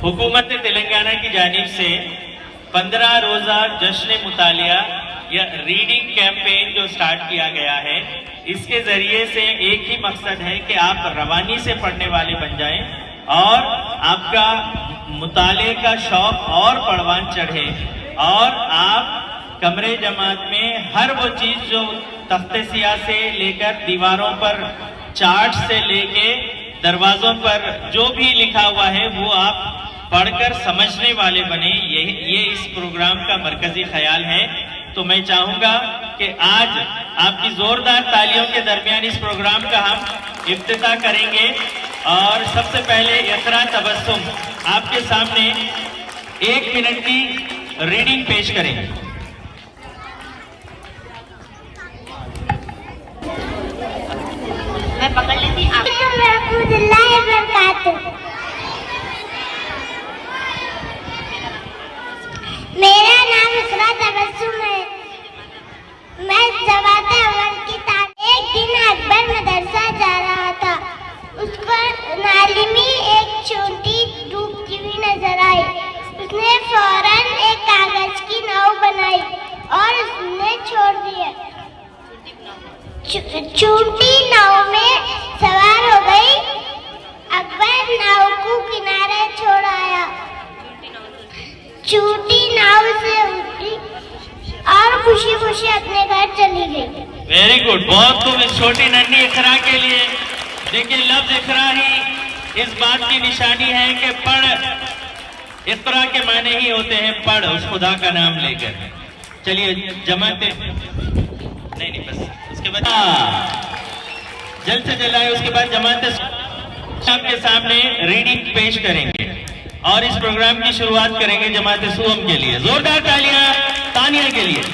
हुकूमत तेलंगाना की जानिब से 15 रोज़ा जश्न मुतालिया या रीडिंग कैंपेन जो स्टार्ट किया गया है, इसके जरिए से एक ही मकसद है कि आप रवानी से पढ़ने वाले बन जाएं और आपका मुताले का शौक और परवान चढ़े और आप कमरे जमात में हर वो चीज जो तख्ते सियाह से लेकर दीवारों पर चार्ट से लेके दरवाजों पर जो भी लिखा हुआ है वो आप पढ़कर समझने वाले बने। ये इस प्रोग्राम का मरकजी ख्याल है। तो मैं चाहूंगा कि आज आपकी जोरदार तालियों के दरमियान इस प्रोग्राम का हम इफ्तिताह करेंगे और सबसे पहले इकरा तबस्सुम आपके सामने 1 मिनट की रीडिंग पेश करेंगे। मैं पकड़ लेती आप। मेरा नाम इकरा तबस्सुम है। मैं जवात अव्वल की तालीम। एक दिन अकबर मदरसा जा रहा था। उस पर नाली में एक छोटी डूबती हुई नजर आई। उसने फौरन एक कागज की नाव बनाई और उसने छोड़ दिया। छोटी नाव में सवार हो गई। अकबर नाव को किनारे छोड़ आया। छोटी नाव से उतरी और खुशी खुशी अपने घर चली गई। वेरी गुड, बहुत खूब। इस छोटी नन्ही इकरा के लिए देखिए, लफ्ज इकरा ही इस बात की निशानी है कि पढ़। इकरा के माने ही होते हैं पढ़, उस खुदा का नाम लेकर। चलिए जमाते नहीं बस उसके बाद जल्द से जल्द आए। उसके बाद जमाते आपके सामने रीडिंग पेश करेंगे और इस प्रोग्राम की शुरुआत करेंगे जमाते सुअम के लिए। जोरदार तालियां तानिया के लिए।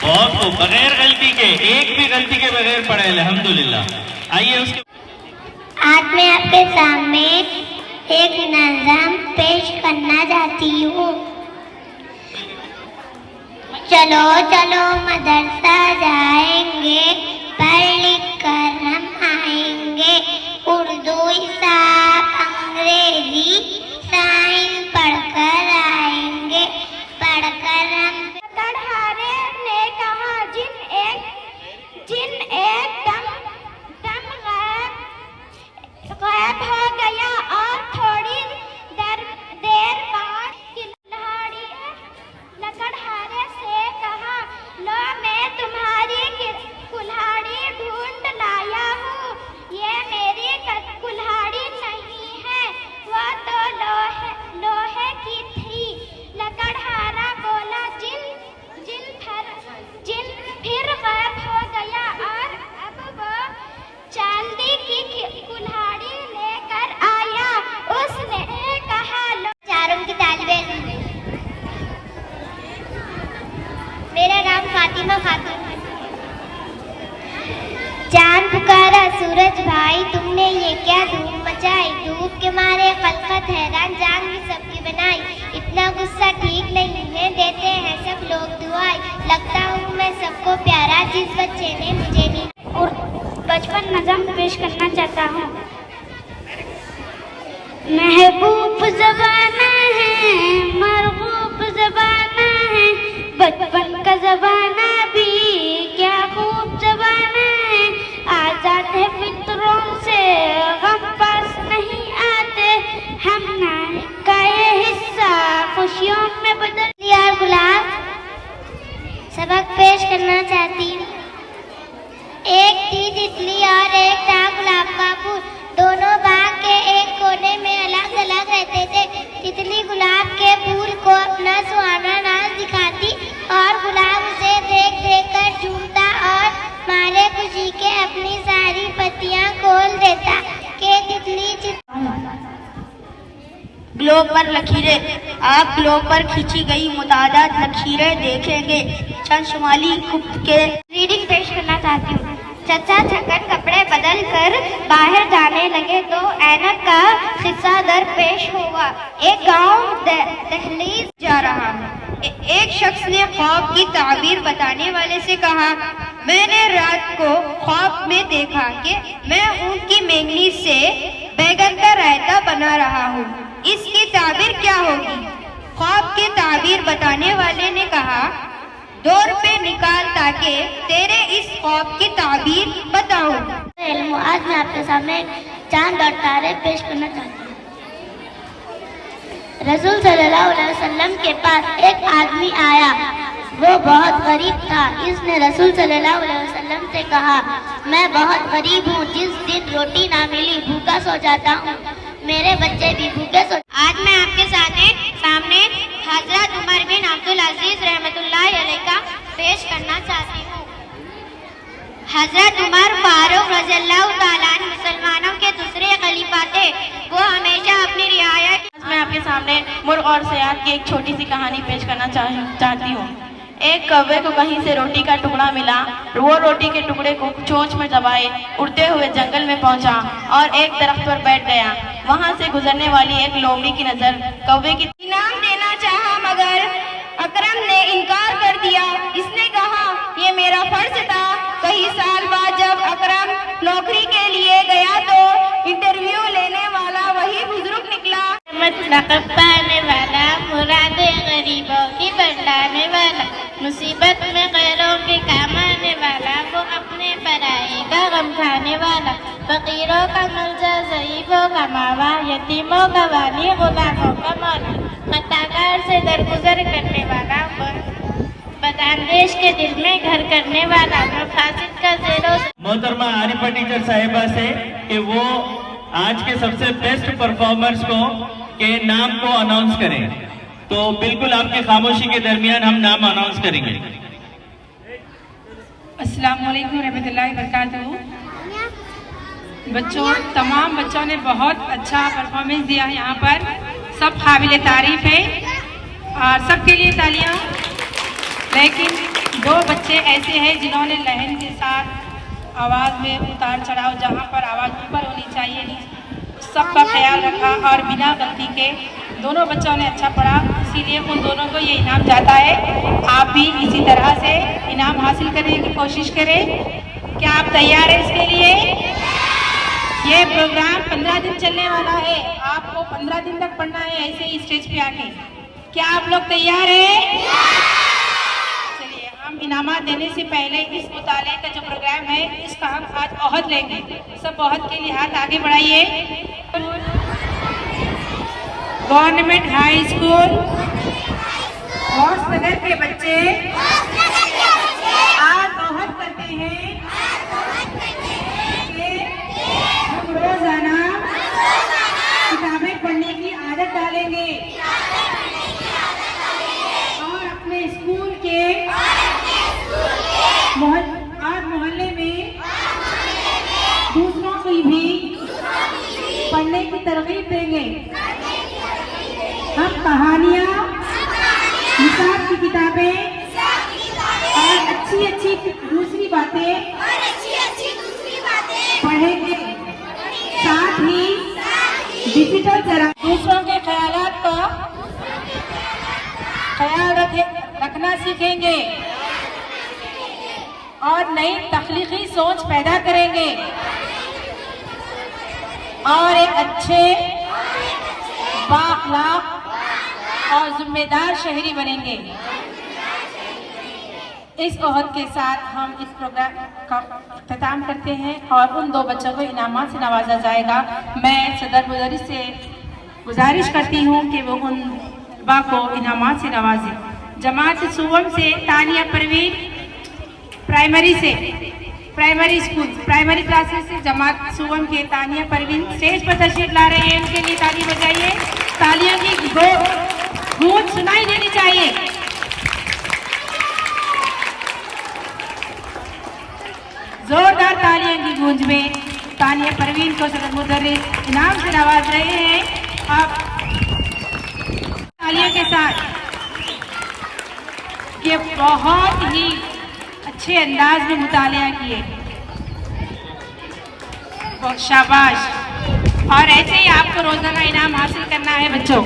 बहुत खूब, बगैर गलती के, एक भी गलती के बगैर पढ़े, अल्हम्दुलिल्लाह। आइए उसके आज मैं आपके सामने एक नज़म पेश करना चाहती हूँ। चलो चलो मदरसा जाएंगे, पढ़ लिख कर हम आएंगे। उर्दू, हिसाब, अंग्रेजी, साइंस पढ़कर आएंगे। पढ़कर हम गढ़हारे ने कहा, जिन एक दम गायब हो गया और थोड़ी देर बाद लकड़हारे से कहा, लो मैं तुम्हारी कुल्हाड़ी ढूंढ लाया हूँ। ये मेरी कुल्हाड़ी नहीं है, वो तो लोहे की थी। लकड़हारा बोला, जिन फिर गायब हो गया और अब वो चांदी की कुल्हाड़ी लेकर आया। उसने कहा, लो चारों की तालिबे इल्म। मेरा नाम फातिमा खातून है। चांद पुकारा, सूरज भाई तुमने ये क्या धूम मचाई। धूप के मारे खलकत हैरान, जान भी सबकी बनाई। इतना गुस्सा ठीक नहीं है, देते हैं सब लोग दुआई। लगता हूँ मैं सबको प्यारा, जिस बच्चे ने मुझे नहीं। और बचपन नज़म पेश करना चाहता हूँ। महबूब ज़माना है, मरगूब ज़माना है, बचपन का ज़माना भी क्या खूब ज़माना है। आज़ाद है फिक्रों से, गम पास नहीं आते। हम ना का ये हिस्सा खुशियों में बदल दिया। गुलाब सबक पेश करना चाहती हूँ। एक थी तितली कहते थे। तितली गुलाब के फूल को अपना सुहाना नाच दिखाती और गुलाब उसे देख देख कर झूमता और मारे खुशी के अपनी सारी पत्तियां खोल देता कि तितली ग्लोब पर लकीरें। आप ग्लोब पर खींची गई मुतादाद लकीरें देखेंगे। चंद शुमाली खुद के रीडिंग पेश करना चाहती हूँ। चचा छक्कन कपड़े बदल कर बाहर जाने लगे तो ऐनक का किस्सा दरपेश हुआ। एक गांव दहलीज जा रहा है। एक शख्स ने ख्वाब की ताबीर बताने वाले से कहा, मैंने रात को ख्वाब में देखा कि मैं ऊंट की मेंगनी से बैगन का रायता बना रहा हूँ। इसकी ताबीर क्या होगी? ख्वाब की ताबीर बताने वाले ने कहा, 2 रुपए निकाल ताकि तेरे इस ख्वाब की ताबीर बताऊं। आज मैं आपके सामने चांद और तारे पेश करना चाहती हूँ। रसूल सल्लल्लाहु अलैहि वसल्लम के पास एक आदमी आया। वो बहुत गरीब था। इसने रसूल सल्लल्लाहु अलैहि वसल्लम से कहा, मैं बहुत गरीब हूँ। जिस दिन रोटी ना मिली भूखा सो जाता हूँ। मेरे बच्चे भी भूखे सो। आज मैं आपके सामने हजरत उमर बिन अब्दुल अजीज रहमतुल्लाह अलैह का पेश करना चाहती हूँ। हजरत उमर फारूक रज़ियल्लाहु ताला अन्हु मुसलमानों के दूसरे खलीफा थे। वो हमेशा अपनी रियाया। मैं आपके सामने मुर्ग और सयाद की एक छोटी सी कहानी पेश करना चाहती हूँ। एक कौवे को कहीं से रोटी का टुकड़ा मिला। वो रोटी के टुकड़े को चोंच में दबाए उड़ते हुए जंगल में पहुंचा और एक दरख्त पर बैठ गया। वहां से गुजरने वाली एक लोमड़ी की नजर कौवे की इनाम देना चाहा, मगर अकरम ने इनकार कर दिया। इसने कहा, ये मेरा फर्ज था। कई साल बाद जब अकरम नौकरी के लिए गया तो इंटरव्यू लेने वाला वही बुजुर्ग निकला। लक़ब पाने वाला, मुरादे गरीबों की बंटाने वाला, मुसीबत में गैरों के काम आने वाला, वो अपने पराये का गम खाने वाला, फकीरों का मलजा, ज़ईफों का मावा, यतीमों का वाली, गुलामों का मौला, खताकार से दरगुजर करने वाला, बदानदेश के दिल में घर करने वाला, मफासिद का ज़ेरो। मोहतरमा आरिफा टीचर साहिबा से कि वो आज के सबसे बेस्ट परफॉर्मर्स को के नाम को अनाउंस करें। तो बिल्कुल आपकी खामोशी के दरमियान हम नाम अनाउंस करेंगे। अस्सलाम वालेकुम रहमतुल्लाहि बरकातहू। बच्चों, तमाम बच्चों ने बहुत अच्छा परफॉर्मेंस दिया है। यहाँ पर सब काबिल तारीफ है और सबके लिए तालियां। लेकिन 2 बच्चे ऐसे हैं जिन्होंने लहन के साथ आवाज़ में उतार चढ़ाव, जहाँ पर आवाज़ ऊपर होनी चाहिए सबका ख्याल रखा और बिना गलती के दोनों बच्चों ने अच्छा पढ़ा। इसीलिए उन दोनों को ये इनाम जाता है। आप भी इसी तरह से इनाम हासिल करने की कोशिश करें। क्या आप तैयार हैं इसके लिए? ये प्रोग्राम 15 दिन चलने वाला है। आपको 15 दिन तक पढ़ना है ऐसे ही स्टेज पे आके। क्या आप लोग तैयार हैं? चलिए, हम इनामात देने से पहले इस मुताले का जो प्रोग्राम है इसका हम आज ओहद लेंगे। सब ओहद के लिए हाथ आगे बढ़ाइए। गवर्नमेंट हाई स्कूल गौस नगर के बच्चे आज ओहद करते हैं कि हम रोजाना किताबें पढ़ने की आदत डालेंगे और अपने स्कूल के आज मोहल्ले में दूसरों को भी पढ़ने की तरगीब देंगे। हम कहानियाँ, हिसाब की किताबें और अच्छी दूसरी बातें पढ़ेंगे। साथ ही डिजिटल जरा दूसरों के ख्यालात का ख्याल रखना सीखेंगे और नई तख्लीकी सोच पैदा करेंगे और एक अच्छे बाअखलाक और जिम्मेदार शहरी बनेंगे। इस ओहद के साथ हम इस प्रोग्राम का इख्तिताम करते हैं और उन 2 बच्चों को इनामात से नवाजा जाएगा। मैं सदर मुदर्रिस से गुजारिश करती हूँ कि वो उन बा को इनामात से नवाजें। जमात सुवम से Tania Parveen, primary school primary classes से जमात सुवम के तानिया परवीन स्टेज पर तशरीफ ला रहे हैं। उनके लिए ताली बजाइए। तालियों की गूंज सुनाई देनी चाहिए। जोरदार तालियों की गूंज में तानिया परवीन को सदर मुदर्रिस इनाम से नवाज रहे हैं। आप तालियों के साथ ये बहुत ही अच्छे अंदाज में मुतालिया किए, बहुत शाबाश। और ऐसे ही आपको रोजाना इनाम हासिल करना है बच्चों।